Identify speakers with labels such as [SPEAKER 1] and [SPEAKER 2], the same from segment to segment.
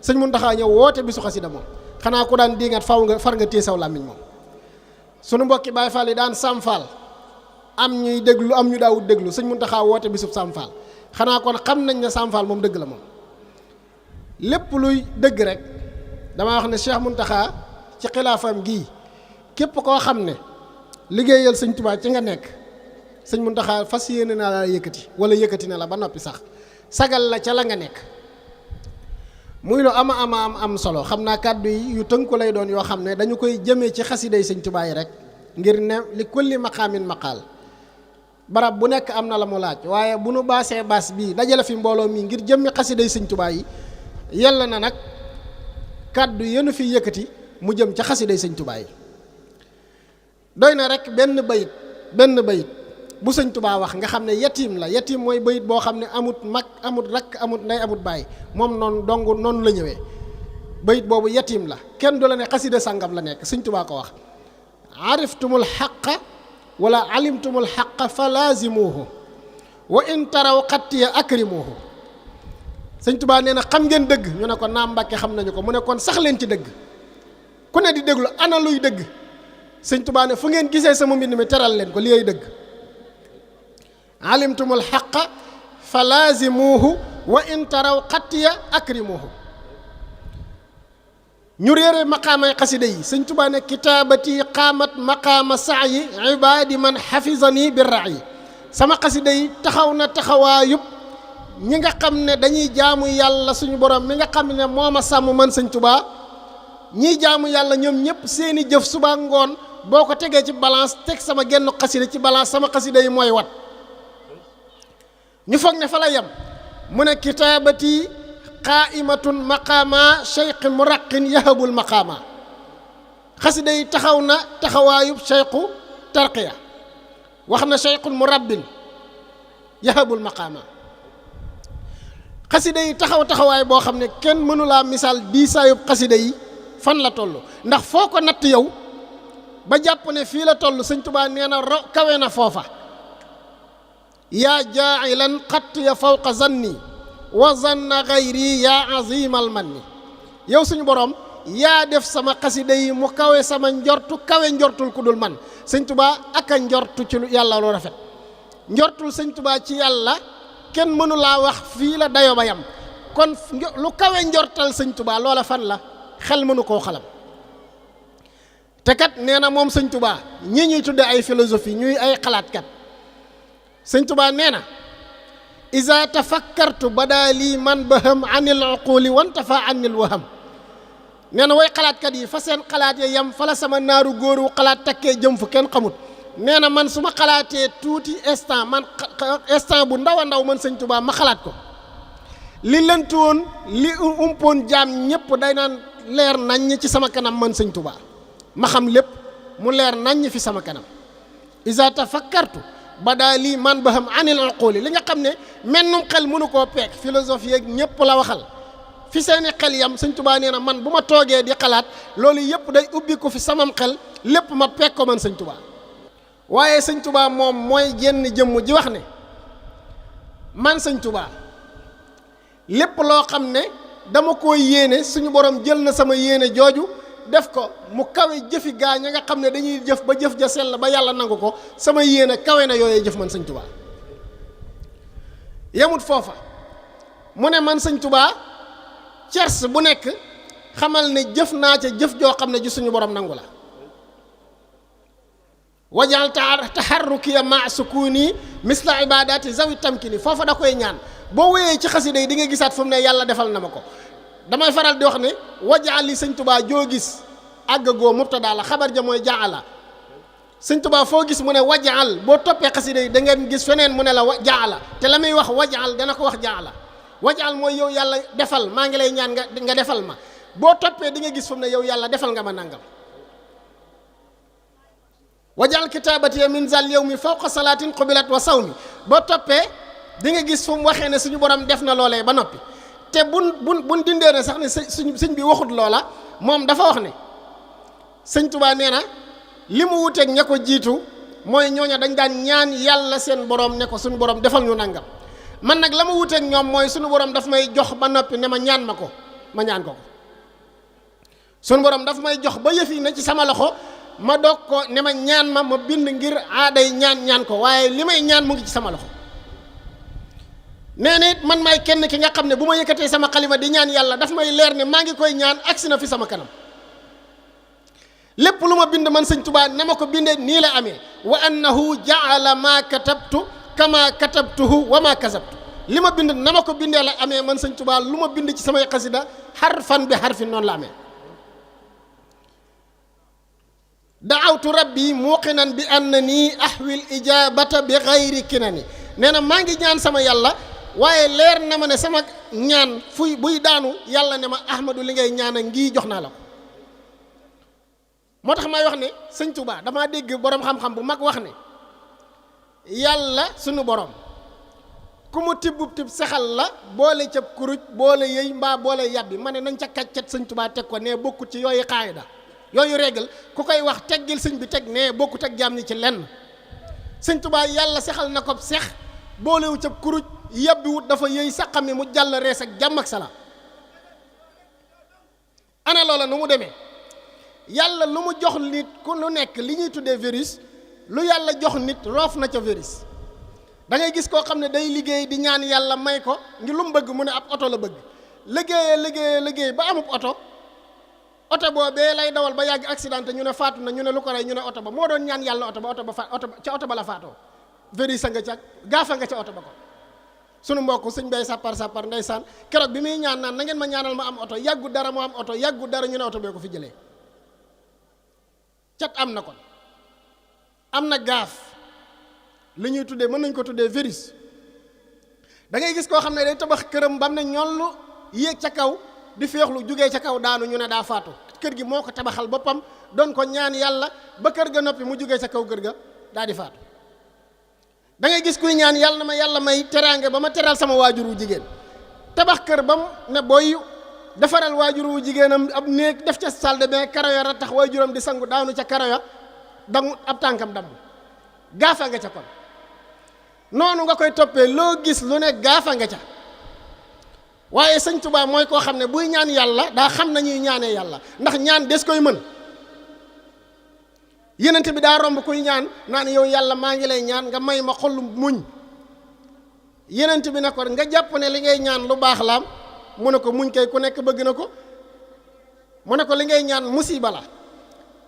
[SPEAKER 1] sëñ Muntaxa ñëw woote bisu xasida moom xanaa ku daan diingat faw nga far nga téye saw làmmiñ moom. sunu mbokki Baay Faal yi daan Samfal am ñuy déglu am ñu daawut déglu sëñ Muntaxa woote bisub Samfal xanaa kon xam nañ ne Samfal moom dëgg la moom. lépp luy dëgg rek damaa wax ne Cheikh Muntaxa ci xilaafam gii képp koo xam ne liggéeyal sëñ Tuubaa ci nga nekk sëñ Muntaxa fas yéene naa la yëkkati wala yëkkati na la ba noppi sax sagal la ca la nga nekk. muy lu am solo xam naa kàddu yi yu tënku lay doon yoo xam ne dañu koy jëmee ci xasiday sëñ Tuubaa yi rek ngir ne li kulli maqaamin maqaal barab bu nekk am na la mu laaj waaye bu nu baasee baas bii dajale fi mbooloo mi ngir jëmmi xasiday sëñ Tuubaa yi yàlla na nag kàddu yenu fi yëkkati mu jëm ca xasiday sëñ Tuubaa yi. doy na rek benn bayit bu sëñ Tuubaa wax nga xam ne yatiim la yatiim mooy bayit boo xam ne amut mag amut rakk amut ndey amut baay moom noonu la ñëwee bayit boobu yatiim la kenn du la ne xasida sàngam la nekk sëñ Tuubaa ko wax. ariftumul xaqa wala alimtumul xaqa fa laazimuhu wa in taraw xattiya akrimuhu. sëñ Tuubaa nee na xam ngeen dëgg ñu ne ko naam Mbàkke xam nañu ko mu ne kon sax leen ci dëgg ku ne di déglu ana luy dëgg sëñ Tuubaa ne fu ngeen gisee sama mbind mi teral leen ko li ay dëgg. alimtumul xaqa fa laazimuhu wa in taraw xattiya akrimuhu. ñu réere maqaamay xasida yi sëñ Tuubaa ne kitaabati qaamat maqaama sa'yi ibaadi man xafizani bi ra'yi. sama xasida yi taxaw na taxawaayub ñi nga xam ne dañuy jaamu yàlla suñu borom mi nga xam ne moo ma sàmm man sëñ Tuubaa ñiy jaamu yàlla ñoom ñëpp seeni jëf suba ngoon boo ko tegee ci balance teg sama genn xasida ci balance sama xasida yi mooy wat. ñu foog ne fa la yem mu ne kitaabati qaa'imatun maqaama cheikh muraqin yahabul maqaama. xasida yi taxaw na taxawaayub cheikhu tarqiya wax na cheikhul murabbin yahabul maqaama. xasida yi taxawaay boo xam ne kenn mënulaa misaal diisaayub xasida yi fan la toll ndax foo ko natt yow ba jàpp ne fii la toll sëñ Tuubaa nee na kawe na foofa. yaa jaa'ilan xattiya fawqa zanni wa zanna gayri yaa azimal manni. yow suñu borom yaa def sama xasida yi mu kawe sama njortu kawe njortul ku dul man sëñ Tuubaa ak a njortu ci yàlla lu rafet njortul sëñ Tuubaa ci yàlla kenn mënu laa wax fii la dayo ba yam kon lu kawe njortal sëñ Tuubaa loola fan la xel mënu koo xalam. te kat nee na moom sëñ Tuubaa ñi ñuy tudde ay philosophie ñuy ay xalaatkat sëñ Tuubaa nee na iza tafakkartu bada lii man baham anil uquli wantafa anil waham. nee na way xalaatkat yi fa seen xalaat ya yam fa la sama naaru góoru xalaat takkee jëm fu kenn xamut. nee na man su ma xalaatee tuuti instant bu ndaw a ndaw man sëñ Tuubaa ma xalaat ko li lëntu woon li umpoon jaam ñëpp day naan leer naññ ci sama kanam man sëñ Tuubaa ma xam lépp mu leer naññ fi sama kanam. iza tafakkartu badaa lii man baham anil uquli li nga xam ne mennum xel mënu koo peek philosophie yeeg ñëpp la waxal fi seeni xel yam sëñ Tuubaa nee na man bu ma toogee di xalaat loolu yëpp day ubbi ko fi samam xel lépp ma peek ko man sëñ Tuubaa. waaye sëñ Tuubaa moom mooy jenn jëmm ji wax ne man sëñ Tuubaa lépp loo xam ne dama koo yéene suñu borom jël na sama yéene jooju def ko mu kawe jëfi gaa ña nga xam ne dañuy jëf ba jëf ja sell ba yàlla nangu ko sama yéene kawe na yooyee jëf man sëñ Tuubaa. yemut foofa mu ne man sëñ Tuubaa cers bu nekk xamal ne jëf naa ca jëf joo xam ne ji suñu borom nangu la. wajal taharrukiya ma sukuni misla ibadati zawi tamkini foofa da koy ñaan boo wéyee ci xasida yi di nga gisaat fu mu ne yàlla defal na ma ko. damay faral di wax ne wajaal li sëñ Tuubaa joo gis àggagoo mubtada la xabar ja mooy jaala sëñ Tuubaa foo gis mu ne wajaal boo toppee xasida yi da ngeen gis feneen mu ne la jaala te la muy wax wajaal dana ko wax jaala. wajaal mooy yow yàlla defal maa ngi lay ñaan nga defal ma boo toppee di nga gis fu mu ne yow yàlla defal nga ma nangam. wajal kitaabati min zal yawmi fawqa salaatin qubilat wa sawmi boo toppee di nga gis fu mu waxee ne suñu borom def na loolee ba noppi te buñ dindee ne sax ne sëñ bi waxut loola moom dafa wax ne sëñ Tuubaa nee na li mu wuteeg ña ko jiitu mooy ñooña dañ daan ñaan yàlla seen borom ne ko suñu borom defal ñu nangam man nag la ma wuteeg ñoom mooy suñu borom daf may jox ba noppi ne ma ñaan ma ko ma ñaan ko sun borom daf may jox ba yëf yi ne ci sama loxo ma doog ko ne ma ñaan ma bind ngir aaday ñaan ko waaye li may ñaan mu ngi ci sama loxo. nee na it man maay kenn ki nga xam ne bu ma yëkkatee sama xalima di ñaan yàlla daf may leer ne maa ngi koy ñaan agsi na fi sama kanam. lépp lu ma bind man sëñ Tuubaa na ma ko bindee nii la amee wa annahu jaala maa katabtu kama katabtuhu wa maa kasabtu li ma bind na ma ko bindee la amee man sëñ Tuubaa lu ma bind ci samay xasida xarfan bi xarfin noonu la amee. daawtu rabbi muqinan bi annani ahwil ijabata bi xayri kinani nee na maa ngi ñaan sama yàlla waaye leer na ma ne sama ñaan fuy buy daanu yàlla ne ma Ahmadu li ngay ñaan a ngi jox naa la ko. moo tax may wax ne sëñ Tuubaa damaa dégg boroom xam-xam bu mag wax ne yàlla sunu borom ku mu tibbub tib saxal la boole ca kuruj boole yëy mbaa boole yàbbi ma ne nañ ca kàccet sëñ Tuubaa teg ko ne bokkut ci yooyu xaayida yooyu régal ku koy wax teggil sëñ bi teg ne bokkut ak jaam ñi ci lenn. sëñ Tuubaa yàlla saxal na ko sex boolewu ca kuruj yàbbiwut dafa yëy saqami mu jàll rees ak jàmm ak salaam. ana loola nu mu demee yàlla lu mu jox nit ku lu nekk li ñuy tuddee virus lu yàlla jox nit roof na ca virus. da ngay gis koo xam ne day liggéey di ñaan yàlla may ko ngir lu mu bëgg mu ne ab oto la bëgg liggéey ba amub oto boobee lay dawal ba yàgg accidenté ñu ne faatu na ñu ne lu ko rey ñu ne oto ba moo doon ñaan yàlla oto ba la faatoo virus a nga ca gaafa nga ca oto ba ko. sunu mbokk sëñ bay sàppar ndeysaan keroog bi muy ñaan naan na ngeen ma ñaanal ma am oto yàggu dara mu am oto yàggu dara ñu ne oto bee ko fi jëlee. cat am na kon am na gaaf li ñuy tuddee mën nañ ko tuddee virus. da ngay gis koo xam ne day tabax këram bam ne ñollu yéeg ca kaw di féexlu jugee ca kaw daanu ñu ne daa faatu kër gi moo ko tabaxal boppam doon ko ñaan yàlla ba kër ga noppi mu jugee ca kaw kër ga daa di faatu. da ngay gis kuy ñaan yàlla na ma yàlla may teraange ba ma teral sama waajur wu jigéen tabax kër bam ne boy defaral waajur wu jigéenam ab néeg def ca salle de bain karo ya tax waajuram di sangu daanu ca karo ya damu ab tànkam damm gaafa nga ca kon noonu nga koy toppee loo gis lu ne gaafa nga ca. waaye sëñ Tuubaa mooy koo xam ne buy ñaan yàlla daa xam nañuy ñaanee yàlla ndax ñaan des koy mën. yenent bi daa romb kuy ñaan naan yow yàlla maa ngi lay ñaan nga may ma xolu muñ yenent bi ne ko nga jàpp ne li ngay ñaan lu baax laam mu ne ko muñ kay ku nekk bëgg na ko mu ne ko li ngay ñaan musiba la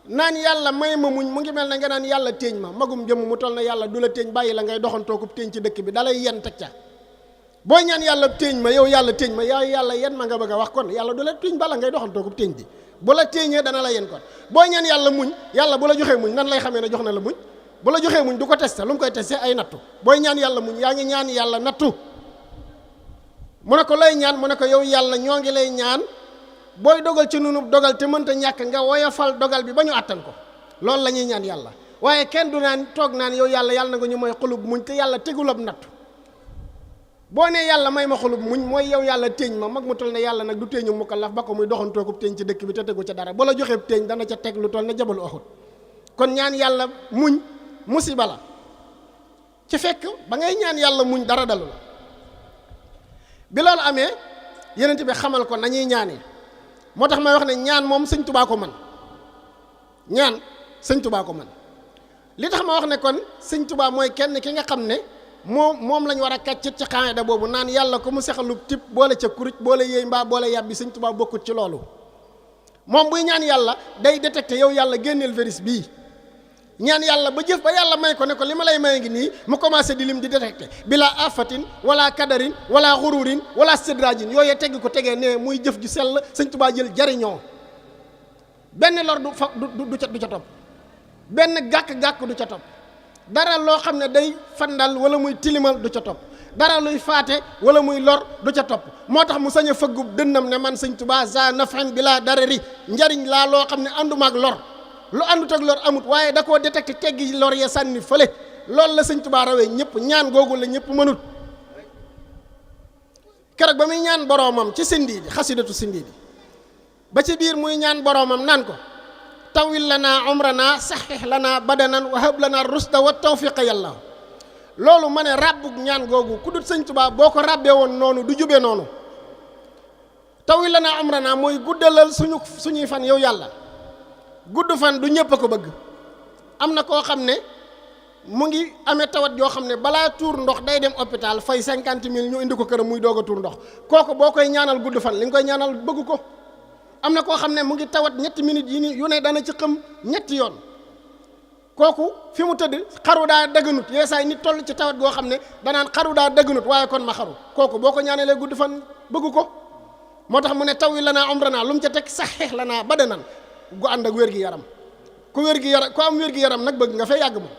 [SPEAKER 1] naan yàlla may ma muñ mu ngi mel ne nga naan yàlla téeñ ma magum jëmm mu toll na yàlla du la téeñ bàyyi la ngay doxantoo ko téeñ ci dëkk bi dalay yen teg ca. boo ñaan yàlla téeñ ma yow yàlla téeñ ma yow yàlla yen ma nga bëgg a wax kon yàlla du la téeñ bala ngay doxantoo ko téeñ bi bu la téeñee dana la yen kon. boo ñaan yàlla muñ yàlla bu la joxee muñ nan lay xamee ne jox na la muñ bu la joxee muñ du ko testé lu mu koy testé ay nattu booy ñaan yàlla muñ yaa ngi ñaan yàlla nattu. mu ne ko lay ñaan mu ne ko yow yàlla ñoo ngi lay ñaan booy dogal ci nunub dogal te mënta ñàkk nga woyofal dogal bi ba ñu àttan ko loolu la ñuy ñaan yàlla. waaye kenn du naan toog naan yow yàlla na nga ñu mooy xolub muñ te yàlla tegulab nattu. boo nee yàlla may ma xolub muñ mooy yow yàlla téeñ ma mag mu toll ne yàlla nag du téeñu mukallaf ba ko muy doxantoo ko téeñ ci dëkk bi te tegu ca dara bu la joxee téeñ dana ca teg lu toll ne jabalu Uhud kon ñaan yàlla muñ musiba la ci fekk ba ngay ñaan yàlla muñ dara dalu la. bi loolu amee yenent bi xamal ko nañuy ñaanee moo tax may wax ne ñaan moom sëñ Tuubaa ko man ñaan sëñ Tuubaa ko man li tax ma wax ne kon sëñ Tuubaa mooy kenn ki nga xam ne moom lañ war a kàccit ci xaayda boobu naan yàlla ko mu sexalub tip boole ca kuruj boole yéey mbaa boole yàbbi sëñ Tuubaa bokkut ci loolu. moom buy ñaan yàlla day détecté yow yàlla génneel virus bii ñaan yàlla ba jëf ba yàlla may ko ne ko li ma lay may ngi nii mu commencé di lim di détecté bila afatin wala kadarin wala xururin wala sidrajin yooyee tegg ko tegee ne muy jëf ju sell sëñ Tuubaa jël jariñoo benn lor du ca topp benn gàkk-gàkk du ca topp dara loo xam ne day fandal wala muy tilimal du ca topp dara luy faate wala muy lor du ca topp moo tax mu sañ a fëggub dënnam ne man sëñ Tuubaa za nafan bila darari njariñ laa loo xam ne ànduma ak lor lu àndut ak lor amut waaye da koo détecté teggi lor ya sànni fële loolu la sëñ Tuubaa rawee ñëpp ñaan googu la ñëpp mënut. keroog ba muy ñaan boroomam ci sindiidi xasidatu sindiidi ba ci biir muy ñaan boroomam naan ko tawil lana umrana saxix lana badanan wa hab lana rusda wa tawfiqa yàlla loolu ma ne ràbbug ñaan googu ku dut sëñ Tuubaa boo ko ràbbee woon noonu du jube noonu tawi lanaa umranaa mooy guddalal suñuy fan yow yàlla. gudd fan du ñëpp a ko bëgg. am na koo xam ne mu ngi amee tawat yoo xam ne balaa tuur ndox day dem hôpital fay 50 000 ñu indi ko këram muy doog a tuur ndox kooku boo koy ñaanal gudd fan li nga koy ñaanal bëgg ko. am na koo xam ne mu ngi tawat ñetti minutes yu ne dana ci xam ñetti yoon kooku fi mu tëdd xaru daa dëgganut yeesaay nit toll ci tawat goo xam ne danaan xaru daa dëgganut waaye kon ma xaru kooku boo ko ñaanalee gudd fan bëgg ko. moo tax mu ne taw yi lanaa umranaa lu mu ca teg saxeex lanaa badanan gu ànd ak wér-gi-yaram ku am wér-gi-yaram nag bëgg nga fay yàgg moom.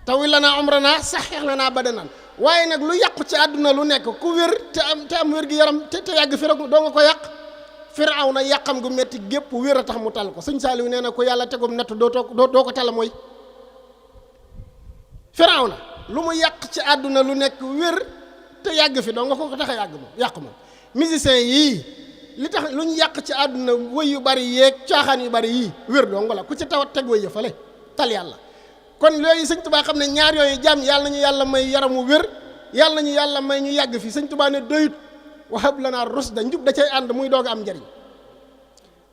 [SPEAKER 1] taw yi lanaa umranaa saxeex lanaa badanan waaye nag lu yàqu ci àdduna lu nekk ku wér te am wér-gi-yaram te yàgg fi rek doo nga ko yàq. Firawna yàqam gu metti gépp wér a tax mu tal ko sëñ Saaliw nee na ko yàlla tegum nattu doo ko tala mooy. Firawna lu mu yàq ci àdduna lu nekk wér te yàgg fi doo nga ko tax a yàq moom musicien yii li tax lu ñu yàq ci àdduna wëy yu bari yeeg caaxaan yu bari yii wér doo nga la ku ci tawat teg wëy ya fale tal yàlla. kon yooyu sëñ Tuubaa xam ne ñaar yooyu jàmm yàlla nañu yàlla may yaramu wér yàlla nañu yàlla may ñu yàgg fi sëñ Tuubaa ne doyut wahab lanaa rusda njub da cay ànd muy doog am njariñ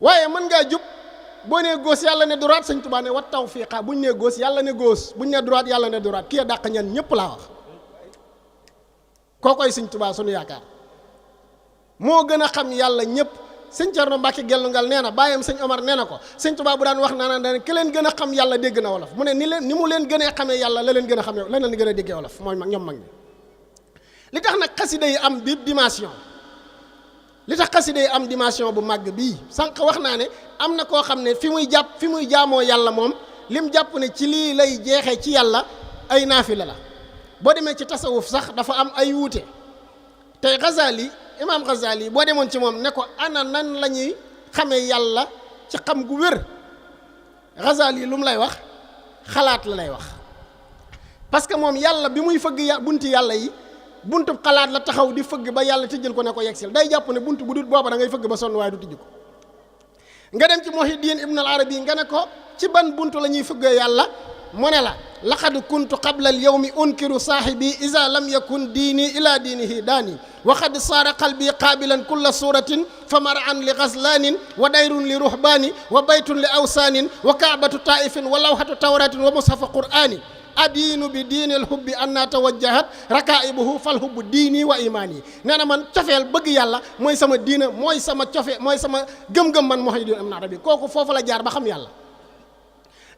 [SPEAKER 1] waaye mën ngaa jub boo nee gauche yàlla ne droite sëñ Tuubaa ne wat tawfiiqa buñ nee gauche yàlla ne gauche buñ nee droite yàlla ne droite kii a dàq ñan ñëpp laa wax kookoy sëñ Tuubaa sunu yaakaar moo gën a xam yàlla ñëpp sëñ Cerno Mbàkke Gellungal nee na bàyyam sëñ Omar nee na ko sëñ Tuubaa bu daan wax naa ne ki leen gën a xam yàlla dégg na wolof mu ne ni mu leen gënee xamee yàlla la leen gën a xamee la leen gën a déggee wolof mooy ñoom mag ñi li tax nag xasida yi am bi dimension li tax xasida yi am dimension bu màgg bii sànq wax naa ne am na koo xam ne fi muy jaamoo yàlla moom lim jàpp ne ci lii lay jeexee ci yàlla ay naafila la boo demee ci tasawuf sax dafa am ay wuute tey Ghazali imaam Ghazali boo demoon ci moom ne ko ana nan la ñuy xamee yàlla ci xam gu wér Ghazali lu mu lay wax xalaat la lay wax parce que moom yàlla bi muy fëgg bunti yàlla yi buntu xalaat la taxaw di fëgg ba yàlla tëjjal ko ne ko yegsil day jàpp ne buntu bu dul booba da ngay fëgg ba sonn waaye du tijj ko nga dem ci Muhyiddin Ibn al-Arabi nga ne ko ci ban buntu la ñuy fëggee yàlla mu ne la laqad kuntu qabla al-yawmi unkiru saahibi iza lam yakun diini ila diinihi daani wa qad saara qalbi qaabilan kulla suratin fa mar'an li ghazlanin wa dayrun li ruhbani wa baytun li awsaanin wa kaabatu taifin wa lawhatu tawratin wa mushafa qur'ani adiinu bi diinil hubbi anna tawajjahat rakaibuhu fal hubbu diini wa imaani nee na man cofeel bëgg yàlla mooy sama diina mooy sama cofe mooy sama gëm-gëm man Muhyiddin Ibn Arabi kooku foofu la jaar ba xam yàlla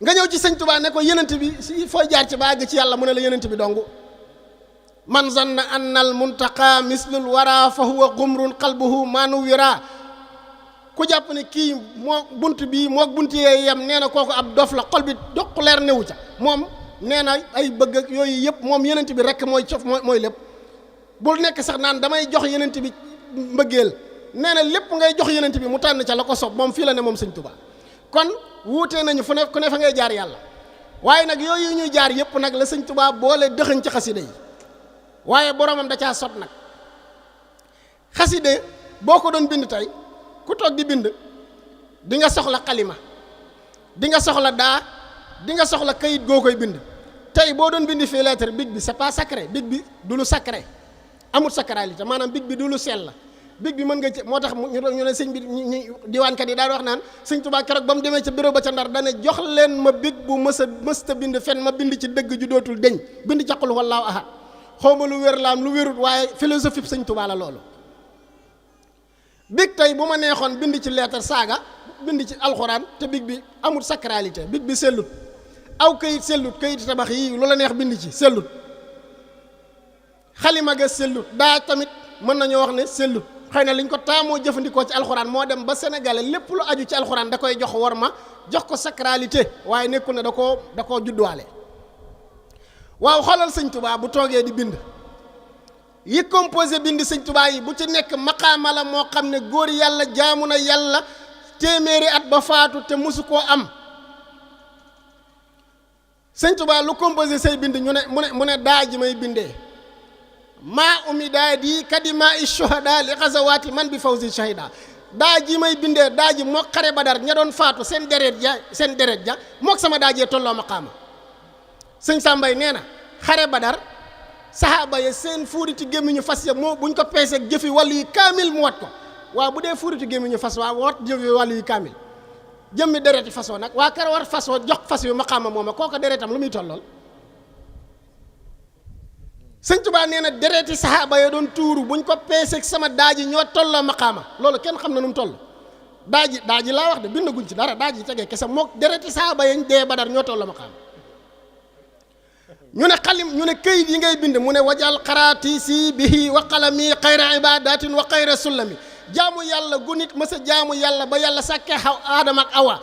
[SPEAKER 1] nga ñëw ci sëñ Tuubaa ne ko yenent bi si fooy jaar ci ba àgg ci yàlla mu ne la yenent bi dong man zanna anna al muntaqa mislul wara fa huwa gumrun qalbuhu maanu wira ku jàpp ne kii moo bunt bii moo bunt yee yem nee na kooku ab dof la xol bi doq leer newu ca moom nee na ay bëgg ak yooyu yëpp moom yenent bi rek mooy cof mooy lépp bul nekk sax naan damay jox yenent bi mbëggeel nee na lépp ngay jox yenent bi mu tànn ca la ko sob moom fii la ne moom sëñ Tuubaa kon wuutee nañu fu ne ku ne fa ngay jaar yàlla waaye nag yooyu ñuy jaar yëpp nag la sëñ Tuubaa boole dëxëñ ci xaside yi waaye boromam da caa sot nag xaside boo ko doon bind tey ku toog di bind di nga soxla xalima di nga soxla daa di nga soxla kayit goo koy bind tey boo doon bindi fii lettre big bi c'est pas sacré big bi du lu sacré amul sacralité maanaam big bi du lu sell la big bi mën nga ci moo tax ñu ne sëñ bi ñu diwaankat yi daal wax naan sëñ Tuubaa keroog ba mu demee ca bureau ba ca Ndar dane jox leen ma big bu mësta bind fen ma bind ci dëgg ju dootul deñ bind ca qul huwallaahu ahad xawma lu wér la am lu wérut waaye philosophie sëñ Tuubaa la loolu big tey bu ma neexoon bind ci lettre saaga bind ci alxuraan te big bi amul sacralité big bi sellut aw kayit sellut kayit tabax yii lu la neex bind ci sellut xalima ga sellut daa tamit mën nañoo wax ne sellut xëy na liñ ko taamoo jëfandikoo ci alxuraan moo dem ba sénégalais lépp lu aju ci alxuraan da koy jox war ma jox ko sacralité waaye nekkul ne da koo judduwaale waaw xoolal sëñ Tuubaa bu toogee di bind yi composé bind sëñ Tuubaa yi bu ci nekk maqaama la moo xam ne góor yàlla jaamu na yàlla téeméeri at ba faatu te mosu koo am sëñ Tuubaa lu composé say bind ñu ne mu ne daa ji may bindee maa umi daa di kadima i shuhada li xazawaati man bi fawzi shahida daa ji may bindee daa ji mook xare Badar ña doon faatu seen deret ja mook sama daa jee tolloo maqaama sëñ Sàmbay nee na xare Badar saxaaba ya seen fuuriti gémmiñu fas ya moo buñ ko peeseeg jëfi wàllu yi kaamil mu wat ko waaw bu dee fuuriti gémmiñu fas waa wat jëfi wàllu yi kaamil jëmmi dereti fasoo nag waa kar war fasoo jox fas yu maqaama mooma kooka deretam lu muy tollool sëñ Tuubaa nee na dereti saxaaba ya doon tuuru buñ ko peeseeg sama daaji ñoo tolloo maqaama loolu kenn xam na nu mu toll daaji laa wax de bindaguñ ci dara daaji tegee kese mook dereti saxaaba yañ dee Badar ñoo tolloo maqaama ñu ne këyit yi ngay bind mu ne wajal xaraatiisi bihi wa qalami xayra ibadatin wa xayra sullami jaamu yàlla gu nit mës a jaamu yàlla ba yàlla sàkkee aadama ak awa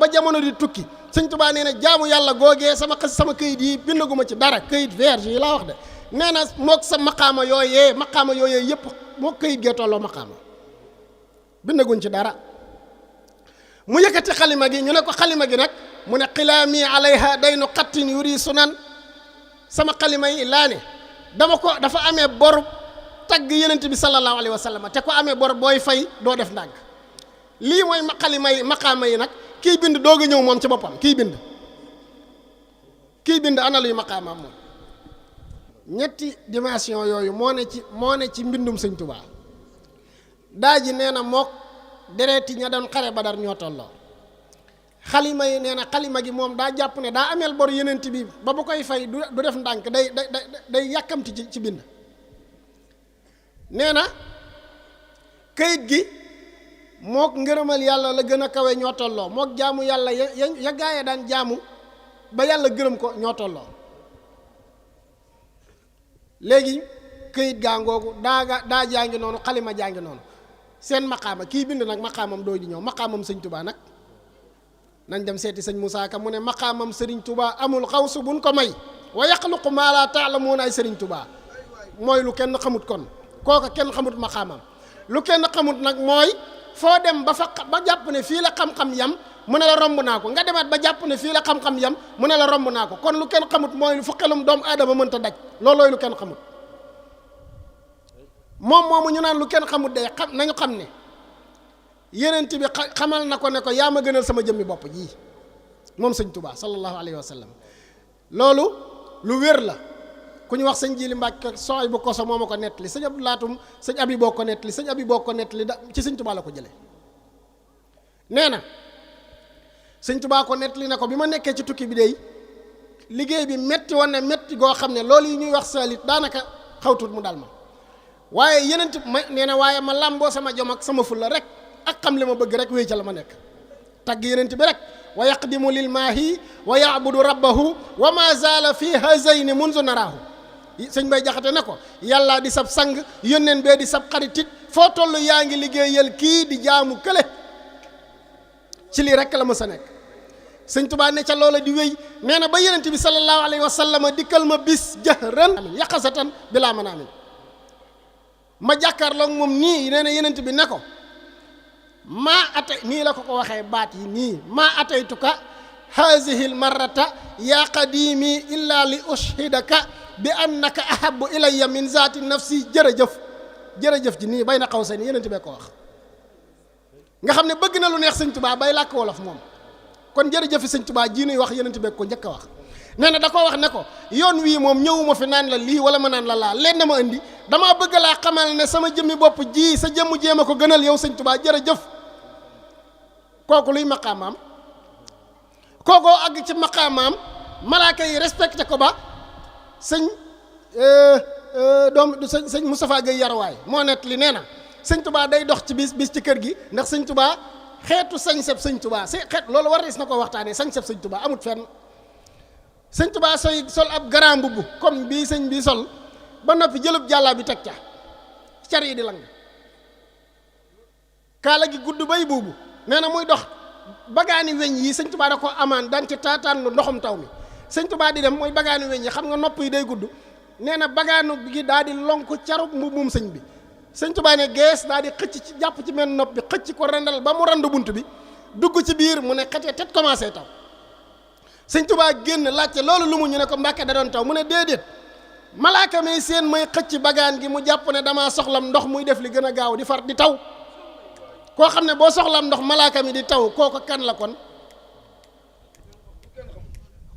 [SPEAKER 1] ba jamono di tukki sëñ Tuubaa nee na jaamu yàlla googee sama këyit yi bindaguma ci dara këyit vierge yi laa wax de nee na mook sa maqaama yooyee yëpp mook këyit gee tolloo maqaama bindaguñ ci dara mu yëkkati xalima gi ñu ne ko xalima gi nag mu ne xilaami alayha daynu xattin yuri sunan sama xalima yi laa ne dafa amee bor tagg yenent bi sallallahu alayhi wa sallam te ko amee bor booy fay doo def ndànk lii mooy xalima yi maqaama yi nag kiy bind doog a ñëw moom ci boppam kiy bind ana luy maqaamaam moom ñetti dimension yooyu moo ne ci mbindum sëñ Tuubaa daa ji nee na mook dereeti ña doon xare Badar ñoo tolloo xalima yi nee na xalima gi moom daa jàpp ne daa ameel bor yenent bi ba bu koy fay du def ndànk day yàkkamti ci bind nee na këyit gi mook ngërëmal yàlla la gën a kawe ñoo tolloo mook jaamu yàlla ya gaaye daan jaamu ba yàlla gërëm ko ñoo tolloo léegi këyit gaa ngoogu daa jaangi noonu xalima jaangi noonu seen maqaama kii bind nag maqaamam doo di ñëw maqaamam sëñ Tuubaa nag nañ dem seeti sëñ Moussa Ka mu ne maqaamam sëriñ Tuubaa amul xawsu buñ ko may wa yaxluqu maa laa taalamuun ay sëriñ Tuubaa mooy lu kenn xamut kon kooka kenn xamut maqaamam lu kenn xamut nag mooy foo dem ba jàpp ne fii la xam-xam yam mu ne la romb naa ko nga demaat ba jàpp ne fii la xam-xam yam mu ne la romb naa ko kon lu kenn xamut mooy fu xelum doomu aadama mënta daj loolooy lu kenn xamut moom moomu ñu naan lu kenn xamut day xam nañu xam ne yenent bi xamal na ko ne ko yaa ma gënal sama jëmmi bopp jii moom sëñ Tuubaa sallallahu alayhi wa sallam loolu lu wér la ku ñu wax sëñ Jili Mbàkke sooy bu koso moo ma ko nettali sëñ Abdu Laatum sëñ Abi boo ko nettali sëñ Abi boo ko nettali ci sëñ Tuubaa la ko jële nee na sëñ Tuubaa ko nettali na ko bi ma nekkee ci tukki bi dey liggéey bi metti woon ne metti goo xam ne loolu yi ñuy wax saalit daanaka xawtut mu dal ma waaye yenent nee na waaye ma làmboo sama jom ak sama fulla rek ak xam li ma bëgg rek wéy ca la ma nekk tagg yenent bi rek wa yaqdimu lil maahi wa yaabudu rabbahu wa ma zaala fi hazayni munzu naraahu sëñ Bay Jaxate ne ko yàlla di sab sang yónneen bee di sab xaritit foo toll yaa ngi liggéeyal kii di jaamu kële ci lii rek la ma sa nekk sëñ Tuubaa ne ca loola di wéy nee na ba yenent bi sallallahu alayhi wa sallam dikkal ma bis jahran yaqasatan bilaa manaamin ma jàkkaarloog moom nii nee na yenent bi ne ko maa atay nii la ko waxee baat yi nii maa ataytuka haazihil marrata yaa qadiimi illaa li ushhidaka bi annaka ahabbu ilayya min zaati nafsi jërëjëf ji nii bay na xaw sa ni yenent bee ko wax nga xam ne bëgg na lu neex sëñ Tuubaa bay làkk wolof moom kon jërëjëfi sëñ Tuubaa ji nuy wax yenent bee ko njëkk a wax nee na da ko wax ne ko yoon wii moom ñëwuma fi naan la lii wala ma naan la laa leen na ma indi damaa bëgg laa xamal ne sama jëmmi bopp ji sa jëmmu jéem a ko gënal yow sëñ Tuubaa jërëjëf kooku luy maqaamaam kookoo àgg ci maqaamaam malaaka yi respecté ko ba sëñ sëñ Moustapha Gueye Yarwaay moo net li nee na sëñ Tuubaa day dox ci bis ci kër gi ndax sëñ Tuubaa xeetu sañ-seb sëñ Tuubaa loolu war na ko waxtaanee sañ-seb sëñ Tuubaa amut fenn sëñ Tuubaa sol ab grand mbubb comme bii sëñ bii sol ba noppi jëlub jàllaa bi teg ca car yi di lang kaala gi gudd bay buubu nee na muy dox bagaani weñ yi sëñ Tuubaa da ko amaan daan ci taataan lu ndoxum taw mi sëñ Tuubaa di dem mooy bagaani weñ yi xam nga nopp yi day gudd nee na bagaanu gi daal di lonk carub mbubbum sëñ bi sëñ Tuubaa ne gees daal di xëcc ci jàpp ci menn nopp bi xëcc ko rendal ba mu randu bunt bi dugg ci biir mu ne xetee tet commencé taw sëñ Tuubaa génn laajte loolu lu mu ñu ne ko Mbàkke da doon taw mu ne déedéet malaaka mi seen may xëcc bagaan gi mu jàpp ne damaa soxlam ndox muy def li gën a gaaw di far di taw koo xam ne boo soxlam ndox malaaka mi di taw kooko kan la kon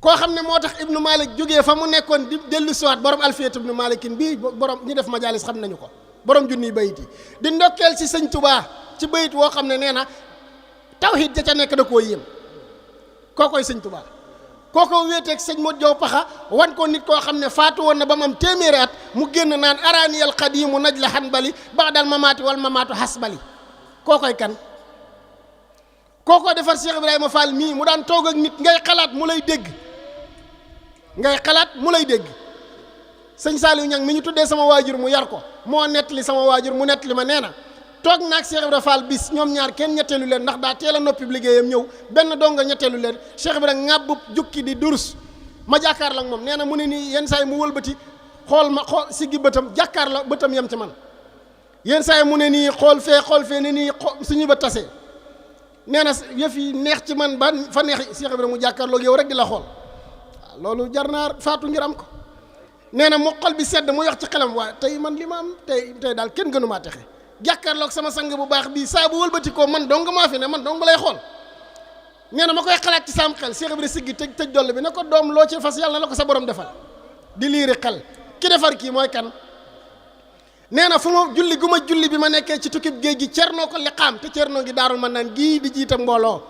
[SPEAKER 1] koo xam ne moo tax ibnu malik jógee fa mu nekkoon di dellu siwaat borom alfiyat ibnu malikin bii borom ñi def majalis xam nañu ko borom junniy bayit yi di ndokkeel ci sëñ Tuubaa ci bayit woo xam ne nee na tawhid ja ca nekk da koo yéem kookoy sëñ Tuubaa kooko wéeteeg sëñ Modou Diaw Paxa wan ko nit koo xam ne faatu woon na ba mu am téeméeri at mu génn naan araaniyal xadiimu naj la xan bali baxdal mamaati wal mamaatu xas bali kookoy kan kookoo defar Cheikh Ibrahima Fall mii mu daan toog ak nit ngay xalaat mu lay dégg sëñ Saliou Niang mi ñu tuddee sama waajur mu yar ko moo nettali sama waajur mu nettali ma nee na toog naag Cheikh Ibrahima Fall bis ñoom ñaar kenn ñetteelu leen ndax daa teel a noppi liggéeyam ñëw benn donga ñetteelu leen Cheikh Ibrahima ŋàbb jukki di durus ma jàkkaar la ak moom nee na mu ne nii yenn saa yi mu wëlbati xool siggi bëtam jàkkaar la bëtam yem ci man yenn saa yi mu ne nii xool fee ne nii suñu bët tasee nee na yëf yi neex ci man ba fa neex Cheikh Ibrahima mu jàkkaarloog yow rek di la xool waaw loolu jar naa faatu ngir am ko nee na mu xol bi sedd mu yox ci xelam waaye tey man li ma am tey daal kenn gënu maa texe jàkkaarloog sama sang bu baax bii saa bu wëlbati ko man dong maa fi ne man dong ba lay xool nee na ma koy xalaat ci sam xel Cheikh Ibrahima siggi tëj doll bi ne ko doom loo ci fas yàlla na la ko sa borom defal di liiri xel ki defar kii mooy kan nee na fu ma julli gu ma julli bi ma nekkee ci tukkib géej gi cernoo ko liqaam te cernoo gi daarul man naan gii di jiita mbooloo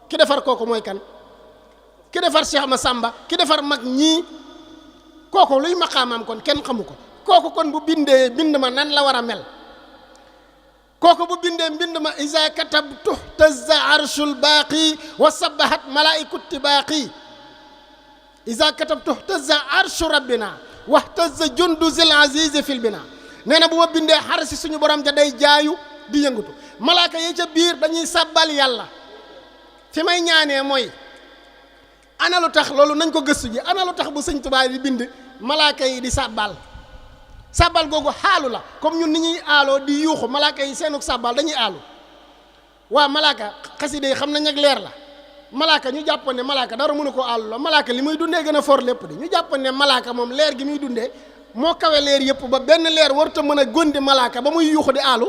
[SPEAKER 1] ki defar kooku mooy kan ki defar Cheikh Massamba ki defar mag ñii kooku luy maqaamaam kon kenn xamu ko kooku kon bu bindee bind ma nan la war a mel kooku bu bindee mbind ma isa katabtu tazza arshul baaqi wa sabahat malaikut baaqi isa katabtu tazza arshu rabbina wa tazza jundu zil azizi fil bina nee na bu ma bindee xar si suñu borom ja day jaayu di yëngatu malaaka yi ca biir dañuy sàbbal yàlla fi may ñaanee mooy ana lu tax loolu nañ ko gëstu ji ana lu tax bu sëñ Tuubaa di bind malaaka yi di sàbbal sàbbal googu xaalu la comme ñun ni ñuy aaloo di yuuxu malaaka yi seenuk sàbbal dañuy aalu waa malaaka xaside yi xam nañ ak leer la malaaka ñu jàpp ne malaaka dara mënu ko aalu la malaaka li muy dundee gën a for lépp di ñu jàpp ne malaaka moom leer gi muy dundee moo kawe leer yëpp ba benn leer warut a mën a gondi malaaka ba muy yuuxu di aalu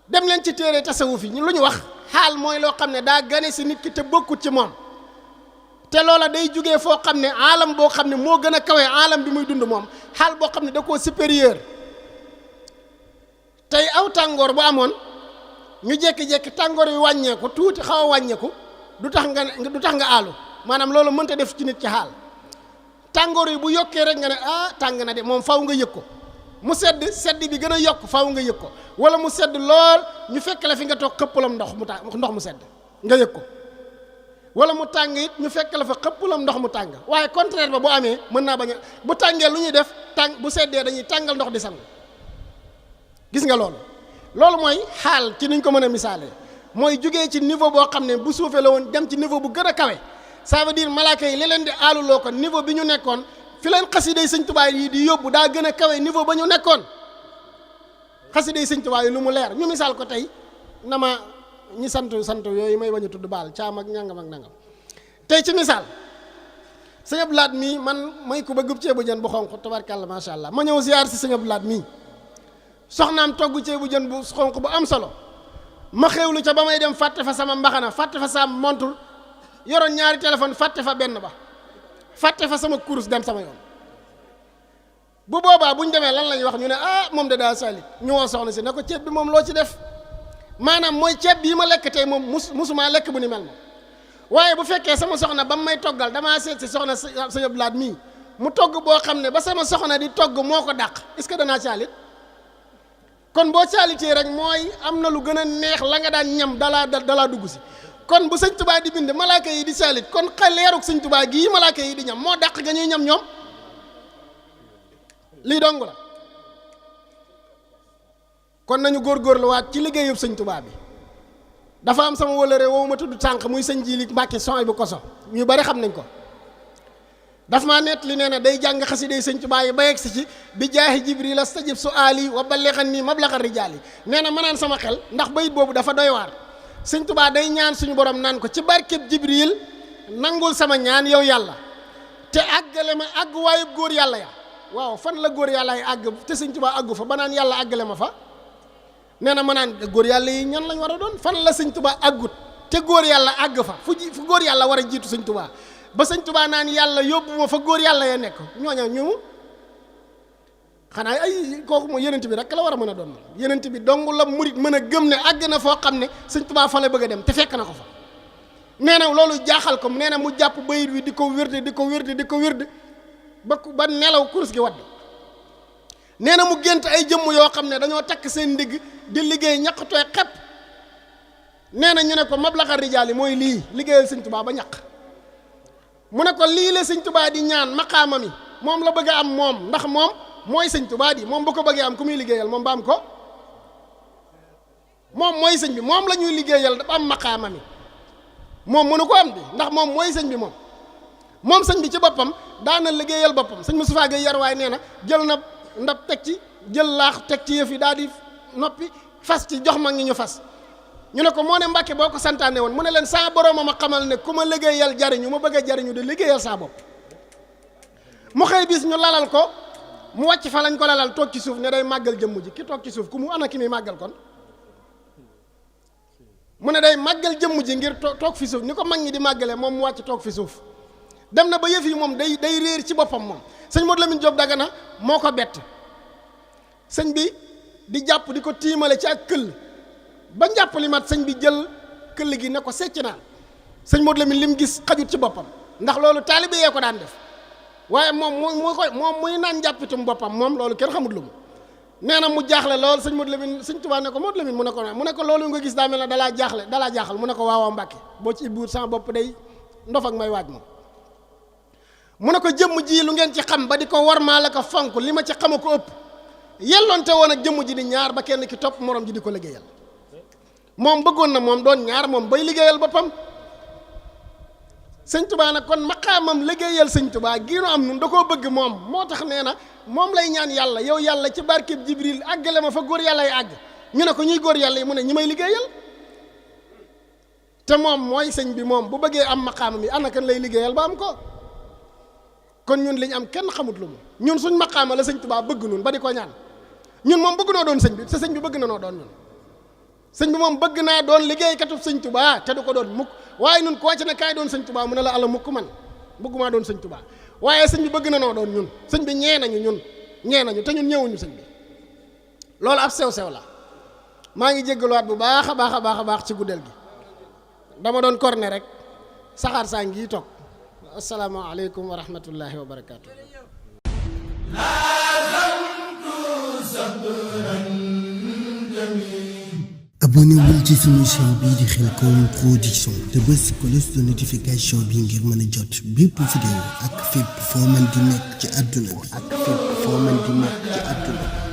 [SPEAKER 1] dem leen ci téere tasawuf yi lu ñu wax xaal mooy loo xam ne daa gane si nit ki te bokkut ci moom te loola day jugee foo xam ne aalam boo xam ne moo gën a kawe aalam bi muy dund moom xaal boo xam ne da koo supérieur tey aw tàngoor bu amoon ñu jékki-jékki tàngoor yu wàññeeku tuuti xaw a wàññeeku du tax nga aalu maanaam loolu mënta def ci nit ci xaal tàngoor yi bu yokkee rek nga ne tàng na de moom faw nga yëg ko mu sedd bi gën a yokk faw nga yëg ko wala mu sedd lool ñu fekk la fi nga toog xëppalam ndox mu sedd nga yëg ko wala mu tàng it ñu fekk la fa xëppalam ndox mu tàng waaye contraire ba bu amee mën naa bañ a bu tàngee lu ñuy def bu seddee dañuy tàngal ndox di sang gis nga loolu mooy xaal ci niñ ko mën a misaalee mooy jugee ci niveau boo xam ne bu suufee la woon dem ci niveau bu gën a kawe ça veut dire malaaka yi li leen di aaluloo ko niveau bi ñu nekkoon fi leen xasida yi sëñ Tuubaa yi di yóbbu daa gën a kawe niveau ba ñu nekkoon xasida yi sëñ Tuubaa yi lu mu leer ñu misaal ko tey na ma ñi sant yooyu may bañ a tudd baal caam ak ñangam ak nangam tey ci misaal sëñ Abdou Lahad mii man may ko ba gub ceebu jën bu xonq tabarkàlla macha allah ma ñëw ziar si sëñ Abdou Lahad mii soxnaam togg ceebu jën bu xonq bu am solo ma xewlu ca ba may dem fàtte fa sama mbaxana fàtte fa sama montul yoroon ñaari téléphone fàtte fa benn ba fàtte fa sama kurus dem sama yoon bu boobaa bu ñu demee lan lañuy wax ñu ne moom de daa salit ñu woo soxna si ne ko ceeb bi moom loo ci def maanaam mooy ceeb bii ma lekk tey moom musumaa lekk bu ni mel moom waaye bu fekkee sama soxna ba mu may toggal damaa seet si soxna sëñ Abdou Lahad mii mu togg boo xam ne ba sama soxna di togg moo ko dàq est-ce que danaa saalit kon boo saalitee rek mooy am na lu gën a neex la nga daan ñam dalaa dugg si kon bu sëñ Tuubaa di bind malaaka yi di saalit kon leeruk sëñ Tuubaa gii malaaka yi di ñam moo dàq nga ñuy ñam ñoom lii dong la kon nañu góorgóorluwaat ci liggéeyub sëñ Tuubaa bi dafa am sama wëlëre woowu ma tudd tànk muy sëñ Jili Mbàkke son bu koso ñu bari xam nañ ko daf maa nett li nee na day jàng xasida sëñ Tuubaa yi ba yegg si ci bi jaahi Jibril astajib su'aali wa ballighni mablagha rijaali nee na ma naan sama xel ndax bayit boobu dafa doy waar sëñ Tuubaa day ñaan suñu borom naan ko ci barkeb Jibril nangul sama ñaan yow yàlla te àggale ma àgg waayub góor yàlla ya waaw fan la góor yàlla yi àgg te sëñ Tuubaa àggu fa ba naan yàlla àggale ma fa nee na ma naan góor yàlla yi ñan lañ war a doon fan la sëñ Tuubaa àggut te góor yàlla àgg fa fu góor yàlla war a jiitu sëñ Tuubaa ba sëñ Tuubaa naan yàlla yóbbu ma fa góor yàlla ya nekk ñooña ñu xanaa ay kooku mooy yenent bi rek la war a mën a doon yenent bi dong la murit mën a gëm ne àgg na foo xam ne sëñ Tuubaa fa la bëgg a dem te fekk na ko fa nee na loolu jaaxal ko nee na mu jàpp bayit wi di ko wérde di ko wérde di ko wérde ba nelaw kurus gi wadd nee na mu gént ay jëmm yoo xam ne dañoo takk seen ndigg di liggéey ñaq tooy xepp nee na ñu ne ko mablaxa rijaal yi mooy lii liggéeyal sëñ Tuubaa ba ñaq mu ne ko lii la sëñ Tuubaa di ñaan maqaama mi moom la bëgg a am moom ndax moom mooy sëñ Tuubaa di moom bu ko bëggee am ku muy liggéeyal moom ba am ko moom mooy sëñ bi moom la ñuy liggéeyal dafa am maqaama mi moom mënu ko am di ndax moom mooy sëñ bi moom sëñ bi ci boppam daana liggéeyal boppam sëñ Moustapha Gueye Yarwaay nee na jël na ndab teg ci jël laax teg ci yëf yi daal di noppi fas ci jox mag ñi ñu fas ñu ne ko moo ne Mbàkke boo ko santaane woon mu ne leen saa borooma ma xamal ne ku ma liggéeyal jariñu ma bëgg a jariñu di liggéeyal saa bopp mu xëy bis ñu lalal ko mu wàcc fa lañ ko lalal toog ci suuf ne day màggal jëmm ji ki toog ci suuf ku mu ana ki muy màggal kon mu ne day màggal jëmm ji ngir toog fi suuf ni ko mag ñi di màggalee moom mu wàcc toog fi suuf dem na ba yëf yi moom day réer ci boppam moom sëñ Modou Lamine Diop Dagana moo ko bett sëñ bi di jàpp di ko tiimale ci ak këll ba njàpp li mat sëñ bi jël këll gi ne ko secc naan sëñ Modou Lamine li mu gis xajut ci boppam ndax loolu taalibe yee ko daan def waaye moom muy naan njàppitum boppam moom loolu kenn xamut lu mu nee na mu jaaxle lool sëñ Modou Lamine sëñ Tuubaa ne ko Modou Lamine mu ne ko loolu nga gis daa mel ne dalaa jaaxal mu ne ko waawaaw Mbàkke boo ci ibbuut sama bopp day ndof ak may waaj moom mu ne ko jëmm ji lu ngeen ci xam ba di ko warmaa la ko fonk li ma ci xama ko ëpp yelloonte woon ak jëmm ji di ñaar ba kenn ki topp morom ji di ko liggéeyal moom bëggoon na moom doon ñaar moom bay liggéeyal boppam sëñ Tuubaa nag kon maqaamam liggéeyal sëñ Tuubaa gi nu am nun da koo bëgg moom moo tax nee na moom lay ñaan yàlla yow yàlla ci barkeb Jibril àggale ma fa góor yàlla yi àgg ñu ne ko ñuy góor yàlla yi mu ne ñi may liggéeyal te moom mooy sëñ bi moom bu bëggee am maqaamam yi ana kan lay liggéeyal ba am ko kon ñun li ñu am kenn xamut lu mu ñun suñ maqaama la sëñ Tuubaa bëgg nun ba di ko ñaan ñun moom bëgg noo doon sëñ bi te sëñ bi bëgg na noo doon ñun sëñ bi moom bëgg naa doon liggéeykatub sëñ Tuubaa te du ko doon mukk waaye nun ko wàcc ne kaay doon sëñ Tuubaa mu ne la ala mukk man bëggumaa doon sëñ Tuubaa waaye sëñ bi bëgg na noo doon ñun sëñ bi ñee nañu te ñun ñëwuñu sëñ bi loolu ab sew-sew la maa ngi jéggaluwaat bu baax a baax ci guddeel gi dama doon korne rek saxaar saa ngi toog asalaamaaleykum wa rahmatullahi wa barakaatu.
[SPEAKER 2] abonnewul ci sunu chaîne bii di Khelcom Production te bës cloche de notification bi ngir mën a jot bépp vidéo ak fépp foo mën di nekk ci àdduna bi